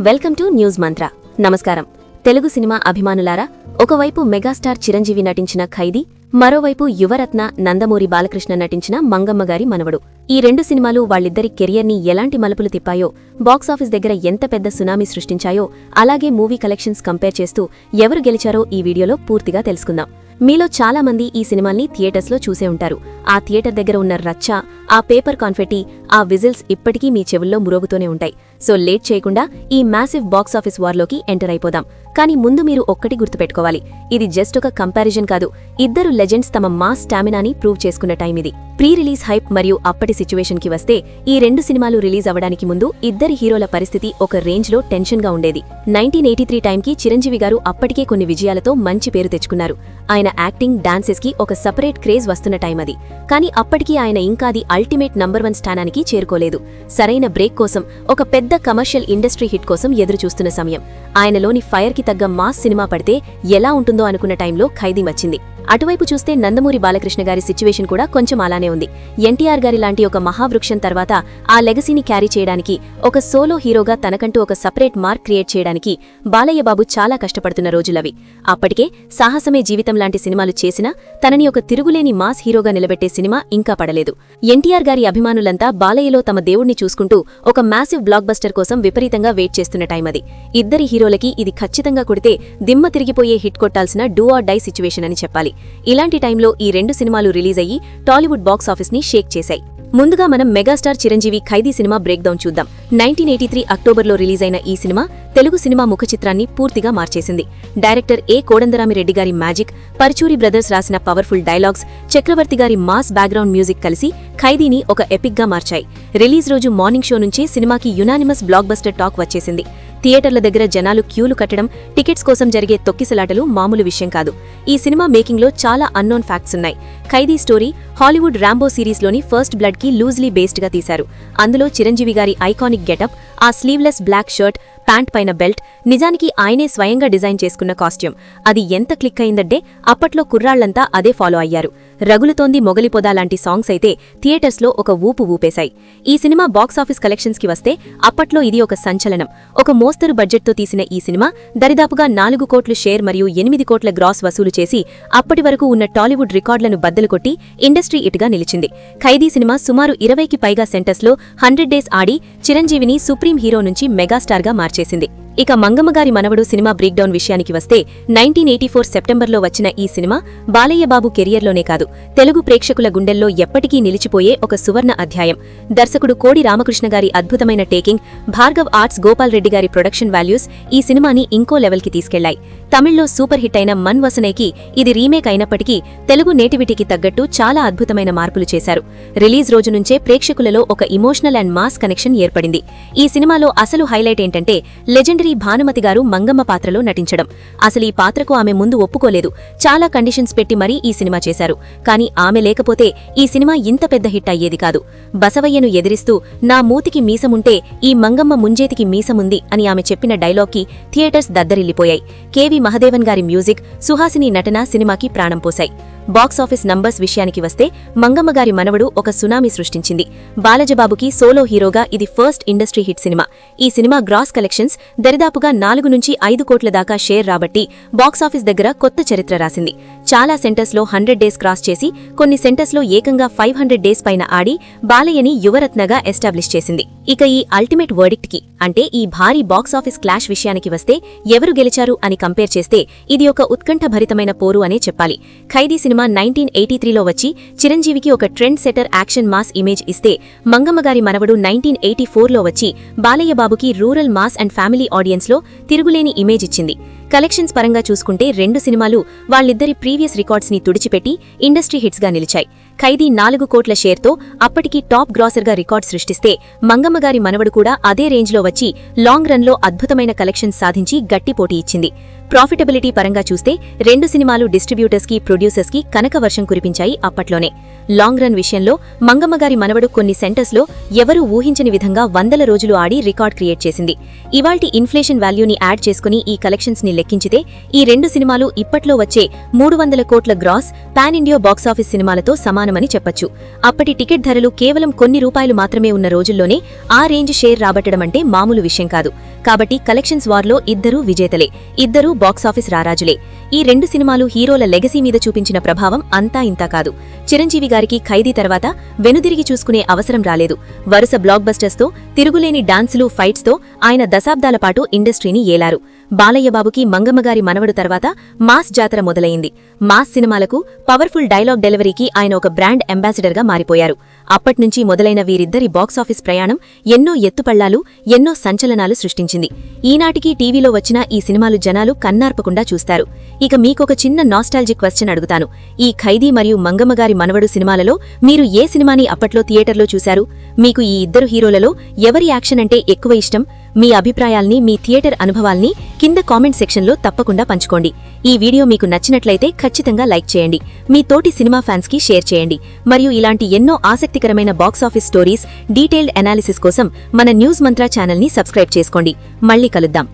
Welcome to news మంత్ర. నమస్కారం. Telugu cinema అభిమానులారా, ఒకవైపు megastar Chiranjeevi నటించిన ఖైదీ, మరోవైపు యువరత్న నందమూరి బాలకృష్ణ నటించిన మంగమ్మగారి మనవడు. ఈ రెండు సినిమాలు వాళ్ళిద్దరి కెరియర్ని ఎలాంటి మలుపులు తిప్పాయో, బాక్సాఫీస్ దగ్గర ఎంత పెద్ద సునామీ సృష్టించాయో, అలాగే మూవీ కలెక్షన్స్ కంపేర్ చేస్తూ ఎవరు గెలిచారో ఈ వీడియోలో పూర్తిగా తెలుసుకుందాం. మీలో చాలా మంది ఈ సినిమాల్ని థియేటర్స్లో చూసే ఉంటారు. ఆ థియేటర్ దగ్గర ఉన్న రచ్చ, ఆ పేపర్ కాన్ఫెట్టి, ఆ విజిల్స్ ఇప్పటికీ మీ చెవుల్లో మురోగుతూనే ఉంటాయి. సో లేట్ చేయకుండా ఈ మ్యాసివ్ బాక్సాఫీస్ వార్లోకి ఎంటర్ అయిపోదాం. కానీ ముందు మీరు ఒక్కటి గుర్తుపెట్టుకోవాలి, ఇది జస్ట్ ఒక కంపారిజన్ కాదు. ఇద్దరు లెజెండ్స్ తమ మాస్ స్టామినాని ప్రూవ్ చేసుకున్న టైం ఇది. ప్రీ రిలీజ్ హైప్ మరియు అప్పటి సిచ్యువేషన్ కి వస్తే, ఈ రెండు సినిమాలు రిలీజ్ అవ్వడానికి ముందు ఇద్దరి హీరోల పరిస్థితి ఒక రేంజ్ లో టెన్షన్ గా ఉండేది. 1983 టైంకి చిరంజీవి గారు అప్పటికే కొన్ని విజయాలతో మంచి పేరు తెచ్చుకున్నారు. ఆయన యాక్టింగ్, డాన్సెస్ కి ఒక సెపరేట్ క్రేజ్ వస్తున్న టైం అది. కానీ అప్పటికీ ఆయన ఇంకాది అల్టిమేట్ నంబర్ 1 స్థానానికి చేరుకోలేదు. సరైన బ్రేక్ కోసం, ఒక పెద్ద కమర్షియల్ ఇండస్ట్రీ హిట్ కోసం ఎదురుచూస్తున్న సమయం. ఆయనలోని ఫైర్ కి తగ్గ మాస్ సినిమా పడితే ఎలా ఉంటుందో అనుకున్న టైంలో ఖైదీ వచ్చింది. అటువైపు చూస్తే నందమూరి బాలకృష్ణ గారి సిచ్యువేషన్ కూడా కొంచెం అలానే ఉంది. ఎన్టీఆర్ గారి లాంటి ఒక మహావృక్షం తర్వాత ఆ లెగసీని క్యారీ చేయడానికి, ఒక సోలో హీరోగా తనకంటూ ఒక సపరేట్ మార్క్ క్రియేట్ చేయడానికి బాలయ్య బాబు చాలా కష్టపడుతున్న రోజులవి. అప్పటికే సాహసమే జీవితం లాంటి సినిమాలు చేసినా తనని ఒక తిరుగులేని మాస్ హీరోగా నిలబెట్టే సినిమా ఇంకా పడలేదు. ఎన్టీఆర్ గారి అభిమానులంతా బాలయ్యలో తమ దేవుణ్ణి చూసుకుంటూ ఒక మ్యాసివ్ బ్లాక్ బస్టర్ కోసం విపరీతంగా వెయిట్ చేస్తున్న టైం అది. ఇద్దరి హీరోలకి ఇది ఖచ్చితంగా కొడితే దిమ్మ తిరిగిపోయే హిట్ కొట్టాల్సిన డూ ఆర్ డై సిచ్యువేషన్ అని చెప్పాలి. ఇలాంటి టైంలో ఈ రెండు సినిమాలు రిలీజ్ అయ్యి టాలీవుడ్ బాక్సాఫీస్ ని షేక్ చేశాయి. ముందుగా మనం మెగాస్టార్ చిరంజీవి ఖైదీ సినిమా బ్రేక్ డౌన్ చూద్దాం. 1983 అక్టోబర్లో రిలీజ్ అయిన ఈ సినిమా తెలుగు సినిమా ముఖ చిత్రాన్ని పూర్తిగా మార్చేసింది. డైరెక్టర్ ఏ కోదండరామిరెడ్డి గారి మ్యాజిక్, పరుచూరి బ్రదర్స్ రాసిన పవర్ఫుల్ డైలాగ్స్, చక్రవర్తి గారి మాస్ బ్యాక్గ్రౌండ్ మ్యూజిక్ కలిసి ఖైదీని ఒక ఎపిక్ గా మార్చాయి. రిలీజ్ రోజు మార్నింగ్ షో నుంచే సినిమాకి యునానిమస్ బ్లాక్ బస్టర్ టాక్ వచ్చేసింది. థియేటర్ల దగ్గర జనాలు క్యూలు కట్టడం, టికెట్స్ కోసం జరిగే తొక్కిసలాటలు మామూలు విషయం కాదు. ఈ సినిమా మేకింగ్లో చాలా అన్నోన్ ఫ్యాక్ట్స్ ఉన్నాయి. ఖైదీ స్టోరీ హాలీవుడ్ రాంబో సిరీస్లోని ఫస్ట్ బ్లడ్ కి లూజ్లీ బేస్డ్ గా తీశారు. అందులో చిరంజీవి గారి ఐకానిక్ గెటప్, ఆ స్లీవ్లెస్ బ్లాక్ షర్ట్, ప్యాంట్ పైన బెల్ట్ నిజానికి ఆయనే స్వయంగా డిజైన్ చేసుకున్న కాస్ట్యూమ్. అది ఎంత క్లిక్ అయిందంటే అప్పట్లో కుర్రాళ్లంతా అదే ఫాలో అయ్యారు. రగులుతోంది మొగలిపొదా లాంటి సాంగ్స్ అయితే థియేటర్స్లో ఒక ఊపు ఊపేశాయి. ఈ సినిమా బాక్సాఫీస్ కలెక్షన్స్ కి వస్తే అప్పట్లో ఇది ఒక సంచలనం. ఒక మోస్తరు బడ్జెట్తో తీసిన ఈ సినిమా దరిదాపుగా 4 కోట్ల షేర్ మరియు 8 కోట్ల గ్రాస్ వసూలు చేసి అప్పటి వరకు ఉన్న టాలీవుడ్ రికార్డులను బద్దలు కొట్టి ఇండస్ట్రీ హిట్గా నిలిచింది. ఖైదీ సినిమా సుమారు 20కి పైగా సెంటర్స్లో 100 డేస్ ఆడి చిరంజీవిని సుప్రీం హీరో నుంచి మెగాస్టార్గా మార్చేసింది. ఇక మంగమ్మగారి మనవడు సినిమా బ్రేక్డౌన్ విషయానికి వస్తే, 1984 సెప్టెంబర్లో వచ్చిన ఈ సినిమా బాలయ్య బాబు కెరియర్లోనే కాదు, తెలుగు ప్రేక్షకుల గుండెల్లో ఎప్పటికీ నిలిచిపోయే ఒక సువర్ణ అధ్యాయం. దర్శకుడు కోడి రామకృష్ణ గారి అద్భుతమైన టేకింగ్, భార్గవ్ ఆర్ట్స్ గోపాల్ రెడ్డి గారి ప్రొడక్షన్ వాల్యూస్ ఈ సినిమాని ఇంకో లెవెల్కి తీసుకెళ్లాయి. తమిళ్లో సూపర్ హిట్ అయిన మన్ వసనేకి ఇది రీమేక్ అయినప్పటికీ తెలుగు నేటివిటీకి తగ్గట్టు చాలా అద్భుతమైన మార్పులు చేశారు. రిలీజ్ రోజు నుంచే ప్రేక్షకులలో ఒక ఇమోషనల్ అండ్ మాస్ కనెక్షన్ ఏర్పడింది. ఈ సినిమాలో అసలు హైలైట్ ఏంటంటే లెజెండరీ భానుమతి గారు మంగమ్మ పాత్రలో నటించడం. అసలు ఈ పాత్రకు ఆమె ముందు ఒప్పుకోలేదు. చాలా కండిషన్స్ పెట్టి మరీ ఈ సినిమా చేశారు. కానీ ఆమె లేకపోతే ఈ సినిమా ఇంత పెద్ద హిట్ అయ్యేది కాదు. బసవయ్యను ఎదిరిస్తూ నా మూతికి మీసముంటే ఈ మంగమ్మ ముంజేతికి మీసముంది అని ఆమె చెప్పిన డైలాగ్కి థియేటర్స్ దద్దరిల్లిపోయాయి. కెవి మహదేవన్ గారి మ్యూజిక్, సుహాసిని నటన సినిమాకి ప్రాణం పోశాయి. బాక్సాఫీస్ నంబర్స్ విషయానికి వస్తే మంగమ్మగారి మనవడు ఒక సునామీ సృష్టించింది. బాలజబాబుకి సోలో హీరోగా ఇది ఫస్ట్ ఇండస్ట్రీ హిట్ సినిమా. ఈ సినిమా గ్రాస్ కలెక్షన్స్ దరిదాపుగా 4 నుంచి 5 కోట్ల దాకా షేర్ రాబట్టి బాక్సాఫీస్ దగ్గర కొత్త చరిత్ర రాసింది. చాలా సెంటర్స్లో 100 డేస్ క్రాస్ చేసి, కొన్ని సెంటర్స్లో ఏకంగా 500 డేస్ పైన ఆడి బాలయ్యని యువరత్నగా ఎస్టాబ్లిష్ చేసింది. ఇక ఈ అల్టిమేట్ వర్డిక్ట్ కి, అంటే ఈ భారీ బాక్సాఫీస్ క్లాష్ విషయానికి వస్తే ఎవరు గెలిచారు అని కంపేర్ చేస్తే ఇది ఒక ఉత్కంఠభరితమైన పోరు అనే చెప్పాలి. ఖైదీ సినిమా 1983లో వచ్చి చిరంజీవికి ఒక trend setter action mass image ఇస్తే, మంగమ్మగారి మనవడు 1984లో వచ్చి బాలయ్య బాబుకి రూరల్ మాస్ అండ్ ఫ్యామిలీ ఆడియన్స్లో తిరుగులేని ఇమేజ్ ఇచ్చింది. కలెక్షన్స్ పరంగా చూసుకుంటే రెండు సినిమాలు వాళ్ళిద్దరి ప్రీవియస్ రికార్డ్స్ ని తుడిచిపెట్టి ఇండస్ట్రీ హిట్స్ గా నిలిచాయి. ఖైదీ 4 కోట్ల షేర్తో అప్పటికి టాప్ గ్రాసర్గా రికార్డ్ సృష్టిస్తే, మంగమ్మగారి మనవడు కూడా అదే రేంజ్లో వచ్చి లాంగ్ రన్లో అద్భుతమైన కలెక్షన్స్ సాధించి గట్టి పోటీ ఇచ్చింది. ప్రాఫిటబిలిటీ పరంగా చూస్తే రెండు సినిమాలు డిస్ట్రిబ్యూటర్స్కి, ప్రొడ్యూసర్స్కి కనకవర్షం కురిపించాయి అప్పట్లోనే. లాంగ్ రన్ విషయంలో మంగమ్మగారి మనవడు కొన్ని సెంటర్స్లో ఎవరూ ఊహించని విధంగా 100 రోజులు ఆడి రికార్డ్ క్రియేట్ చేసింది. ఇవాల్టి ఇన్ఫ్లేషన్ వాల్యూని యాడ్ చేసుకుని ఈ కలెక్షన్స్ ని లెక్కించితే ఈ రెండు సినిమాలు ఇప్పట్లో వచ్చే 300 కోట్ల గ్రాస్ పాన్ ఇండియా బాక్సాఫీస్ సినిమాలతో సమానమని చెప్పొచ్చు. అప్పటి టికెట్ ధరలు కేవలం కొన్ని రూపాయలు మాత్రమే ఉన్న రోజుల్లోనే ఆ రేంజ్ షేర్ రాబట్టడమంటే మామూలు విషయం కాదు. కాబట్టి కలెక్షన్స్ వార్లో ఇద్దరూ విజేతలే, ఇద్దరూ బాక్సాఫీస్ రారాజులే. ఈ రెండు సినిమాలు హీరోల లెగసీ మీద చూపించిన ప్రభావం అంతా ఇంతా కాదు. చిరంజీవి గారికి ఖైదీ తర్వాత వెనుదిరిగి చూసుకునే అవసరం రాలేదు. వరుస బ్లాక్ బస్టర్స్తో, తిరుగులేని డాన్సులు, ఫైట్స్తో ఆయన దశాబ్దాల పాటు ఇండస్ట్రీని ఏలారు. బాలయ్యబాబుకి మంగమ్మగారి మనవడు తర్వాత మాస్ జాతర మొదలైంది. మాస్ సినిమాలకు, పవర్ఫుల్ డైలాగ్ డెలివరీకి ఆయన ఒక బ్రాండ్ అంబాసిడర్గా మారిపోయారు. అప్పట్నుంచి మొదలైన వీరిద్దరి బాక్సాఫీస్ ప్రయాణం ఎన్నో ఎత్తుపళ్లాలు, ఎన్నో సంచలనాలు సృష్టించింది. ఈనాటికి టీవీలో వచ్చిన ఈ సినిమాలు జనాలు కన్నార్పకుండా చూస్తారు. ఇక మీకొక చిన్న నాస్టాల్జిక్ క్వశ్చన్ అడుగుతాను. ఈ ఖైదీ మరియు మంగమ్మగారి మనవడు సినిమాలలో మీరు ఏ సినిమాని అప్పట్లో థియేటర్లో చూశారు? మీకు ఈ ఇద్దరు హీరోలలో ఎవరి యాక్షన్ అంటే ఎక్కువ ఇష్టం? మీ అభిప్రాయాల్ని, మీ థియేటర్ అనుభవాల్ని కింద కామెంట్ సెక్షన్లో తప్పకుండా పంచుకోండి. ఈ వీడియో మీకు నచ్చినట్లయితే ఖచ్చితంగా లైక్ చేయండి. మీ తోటి సినిమా ఫ్యాన్స్కి షేర్ చేయండి. మరియు ఇలాంటి ఎన్నో ఆసక్తికరమైన బాక్సాఫీస్ స్టోరీస్, డీటెయిల్డ్ అనాలిసిస్ కోసం మన న్యూస్ మంత్రా ఛానల్ని సబ్స్క్రైబ్ చేసుకోండి. మళ్ళీ కలుద్దాం.